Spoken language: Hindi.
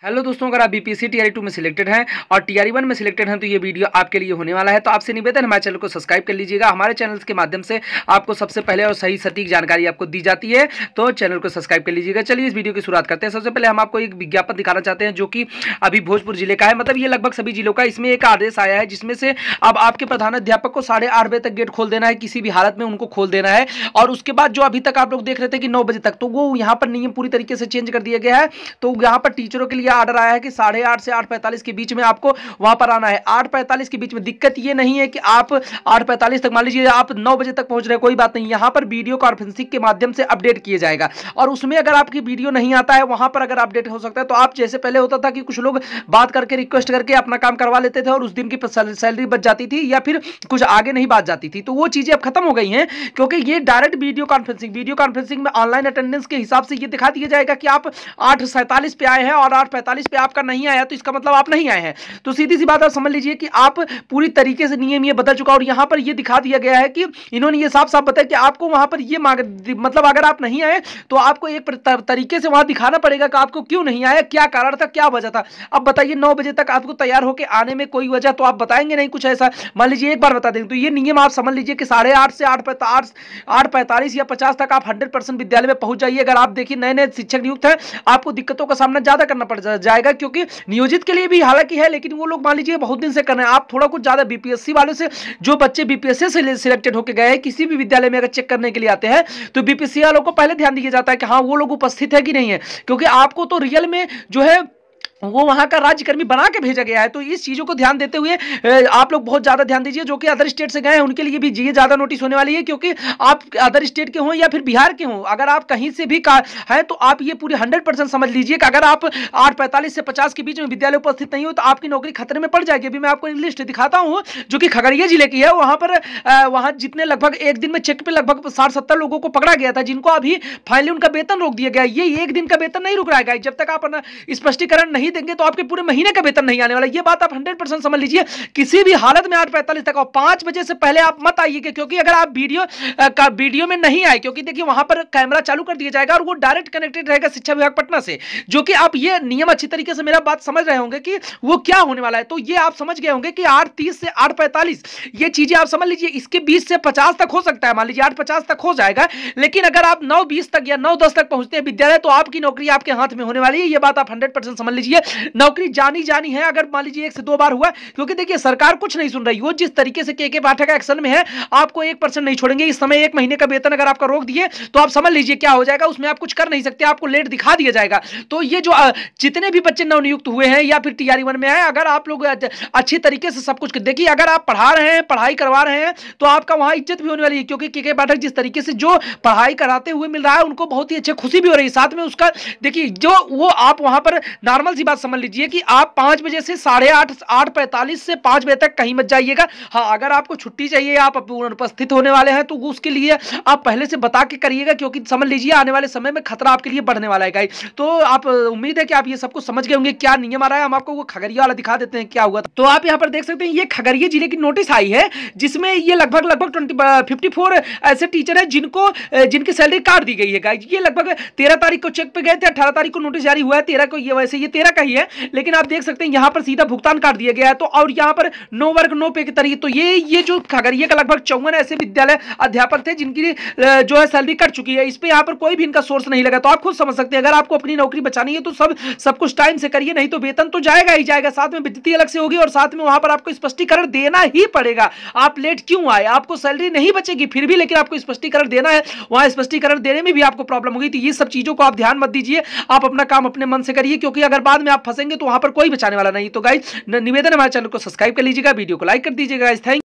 हेलो दोस्तों, अगर आप बीपीएससी टीआरई 2 में सिलेक्टेड हैं और टीआरई 1 में सिलेक्टेड हैं तो ये वीडियो आपके लिए होने वाला है। तो आपसे निवेदन, हमारे चैनल को सब्सक्राइब कर लीजिएगा। हमारे चैनल के माध्यम से आपको सबसे पहले और सही सटीक जानकारी आपको दी जाती है, तो चैनल को सब्सक्राइब कर लीजिएगा। चलिए इस वीडियो की शुरुआत करते हैं। सबसे पहले हम आपको एक विज्ञापन दिखाना चाहते हैं जो कि अभी भोजपुर जिले का है, मतलब ये लगभग सभी जिलों का। इसमें एक आदेश आया है जिसमें से अब आपके प्रधानाध्यापक को 8:30 बजे तक गेट खोल देना है, किसी भी हालत में उनको खोल देना है। और उसके बाद जो अभी तक आप लोग देख रहे थे कि 9 बजे तक, तो वो यहाँ पर नियम पूरी तरीके से चेंज कर दिया गया है। तो यहाँ पर टीचरों के लिए आर्डर आया है कि 8:30 से 8:45 के बीच में आपको वहां पर आना है। 8:45 के बीच में दिक्कत ये नहीं है कि आप 8:45 तक, मान लीजिए आप 9 बजे तक पहुंच रहे हैं, कोई बात नहीं, यहां पर वीडियो कॉन्फ्रेंसिंग के माध्यम से अपडेट किया जाएगा। और उसमें अगर आपकी वीडियो नहीं आता है, वहां पर अगर अपडेट हो सकता है, तो आप जैसे पहले होता था कि कुछ लोग बात करके रिक्वेस्ट करके अपना काम करवा लेते थे और उस दिन की सैलरी बच जाती थी या फिर कुछ आगे नहीं बात जाती थी, तो वो चीजें अब खत्म हो गई हैं। क्योंकि ये डायरेक्ट वीडियो कॉन्फ्रेंसिंग में ऑनलाइन अटेंडेंस के हिसाब से ये दिखा दिया जाएगा कि आप 8:47 पे आए हैं और 8:45 पे आपका नहीं आया, तो इसका मतलब आप नहीं आए हैं। तो सीधी सी बात आप समझ लीजिए कि आप पूरी तरीके से नियम ये बदल चुका। और यहां पर ये दिखा दिया गया है कि इन्होंने ये साफ साफ बताया कि आपको वहां पर ये मतलब अगर आप नहीं आए तो आपको एक तरीके से वहां दिखाना पड़ेगा कि आपको क्यों नहीं आया, क्या कारण था, क्या वजह था। अब बताइए 9 बजे तक आपको तैयार होकर आने में कोई वजह तो आप बताएंगे नहीं कुछ ऐसा, मान लीजिए एक बार बता देंगे। तो ये नियम आप समझ लीजिए कि 8:30 से 8:45 या 50 तक आप 100% विद्यालय में पहुंच जाइए। अगर आप देखिए नए शिक्षक नियुक्त हैं, आपको दिक्कतों का सामना ज्यादा करना पड़ जाएगा, क्योंकि नियोजित के लिए भी हालांकि है, लेकिन वो लोग मान लीजिए बहुत दिन से कर रहे हैं। आप थोड़ा कुछ ज्यादा बीपीएससी वालों से, जो बच्चे बीपीएससी से सिलेक्टेड होकर गए हैं, किसी भी विद्यालय में अगर चेक करने के लिए आते हैं तो बीपीएससी वालों को पहले ध्यान दिया जाता है कि हाँ वो लोग उपस्थित है कि नहीं है, क्योंकि आपको तो रियल में जो है वो वहां का राज्यकर्मी बना के भेजा गया है। तो इस चीजों को ध्यान देते हुए आप लोग बहुत ज्यादा ध्यान दीजिए। जो कि अदर स्टेट से गए हैं उनके लिए भी ये ज्यादा नोटिस होने वाली है, क्योंकि आप अदर स्टेट के हो या फिर बिहार के हो, अगर आप कहीं से भी है तो आप ये पूरी 100% समझ लीजिए कि अगर आप 8:45 से 50 के बीच में विद्यालय उपस्थित नहीं हो तो आपकी नौकरी खतरे में पड़ जाएगी। अभी मैं आपको लिस्ट दिखाता हूं जो कि खगड़िया जिले की है। वहां पर वहां जितने लगभग एक दिन में चेक पे लगभग 60-70 लोगों को पकड़ा गया था, जिनको अभी फाइनली उनका वेतन रोक दिया गया। ये एक दिन का वेतन नहीं रुक रहा है। जब तक आप स्पष्टीकरण नहीं देंगे तो आपके पूरे महीने का वेतन नहीं आने वाला। ये बात आप 100% समझ लीजिए। किसी भी हालत में 8:45 तक और 5 बजे से पहले आप मत आइए, क्योंकि अगर आप वीडियो में नहीं आए, क्योंकि देखिए वहां पर कैमरा चालू कर दिया जाएगा और वो डायरेक्ट कनेक्टेड रहेगा शिक्षा विभाग पटना से, जो कि आप ये नियम अच्छी तरीके से मेरा बात समझ रहे होंगे कि वो क्या होने वाला है। तो ये आप समझ गए होंगे कि 8:30 से 8:45 ये चीजें आप समझ लीजिए। इसके 20 से 50 तक हो सकता है, मान लीजिए 8:50 तक हो जाएगा, लेकिन अगर आप 9:20 तक या 9:10 तक पहुंचते हैं विद्यालय तो आपकी नौकरी आपके हाथ में होने वाली है। ये बात आप 100% समझ लीजिए। नौकरी जानी है अगर मान लीजिए 1 से 2 बार हुआ, क्योंकि देखिए सरकार कुछ नहीं सुन रही। वो जिस तरीके से के पाठक एक्शन में है, आपको 1% नहीं छोड़ेंगे। इस समय 1 महीने का वेतन अगर आपका रोक दिए तो आप समझ लीजिए क्या हो जाएगा। उसमें आप कुछ कर नहीं सकते, आपको लेट दिखा दिया जाएगा। तो ये जो जितने भी बच्चे नवनियुक्त हुए हैं या फिर टीआरई 1 में है, अगर आप लोग अच्छी तरीके से सब कुछ देखिए, अगर आप पढ़ा रहे हैं, पढ़ाई करवा रहे हैं, तो आपका वहां इज्जत भी होने वाली है। क्योंकि के पाठक जिस तरीके से जो पढ़ाई कराते हुए मिल रहा है, उनको बहुत ही अच्छी खुशी भी हो रही है। साथ में उसका देखिए जो वो आप वहां पर नॉर्मल सी बात समझ लीजिए कि आप 5 बजे से 8:45 से 5 बजे तक कहीं मत जाइएगा। हाँ, अगर आपको छुट्टी चाहिए, आप उपस्थित होने वाले हैं, तो उसके लिए आप पहले से बता के करिएगा, क्योंकि समझ लीजिए आने वाले समय में खतरा आपके लिए बढ़ने वाला है गाइस। तो आप उम्मीद है कि आप ये सब कुछ समझ गए होंगे क्या नियम आ रहा है। हम आपको वो खगड़िया वाला दिखा देते हैं क्या हुआ। तो आप यहाँ पर देख सकते हैं, ये खगड़िया जिले की नोटिस आई है, जिसमें ये लगभग 54 ऐसे टीचर है जिनकी सैलरी काट दी गई है गाइस। ये लगभग 13 तारीख को चेक पे गए थे, 18 तारीख को नोटिस जारी हुआ है, 13 को ये वैसे ये 13 का ही है, लेकिन आप देख सकते हैं यहाँ पर सीधा भुगतान काट दिया गया है। तो और यहाँ पर नो वर्क नो पे के तरीके। तो ये जो खगड़िया का लगभग 54 ऐसे विद्यालय अध्यापक थे जिनकी जो है सैलरी कट चुकी है। इस पे यहाँ पर कोई भी इनका सोर्स नहीं लगा। तो आप खुद समझ सकते हैं, अगर आपको अपनी नौकरी बचानी है तो सब कुछ टाइम से करिए, नहीं तो वेतन तो जाएगा ही जाएगा, साथ में बेइज्जती अलग से होगी और साथ में वहां पर आपको स्पष्टीकरण देना ही पड़ेगा। आप लेट क्यों आए, आपको सैलरी नहीं बचेगी फिर भी, लेकिन आपको स्पष्टीकरण देना है। वहां स्पष्टीकरण देने में भी आपको प्रॉब्लम होगी। तो ये सब चीजों को आप ध्यान मत दीजिए, आप अपना काम अपने मन से करिए, क्योंकि अगर बाद में आप फंसेंगे तो वहां पर कोई बचाने वाला नहीं। तो गाइस निवेदन, हमारे चैनल को सब्सक्राइब कर लीजिएगा, वीडियो को लाइक कर दीजिएगा। थैंक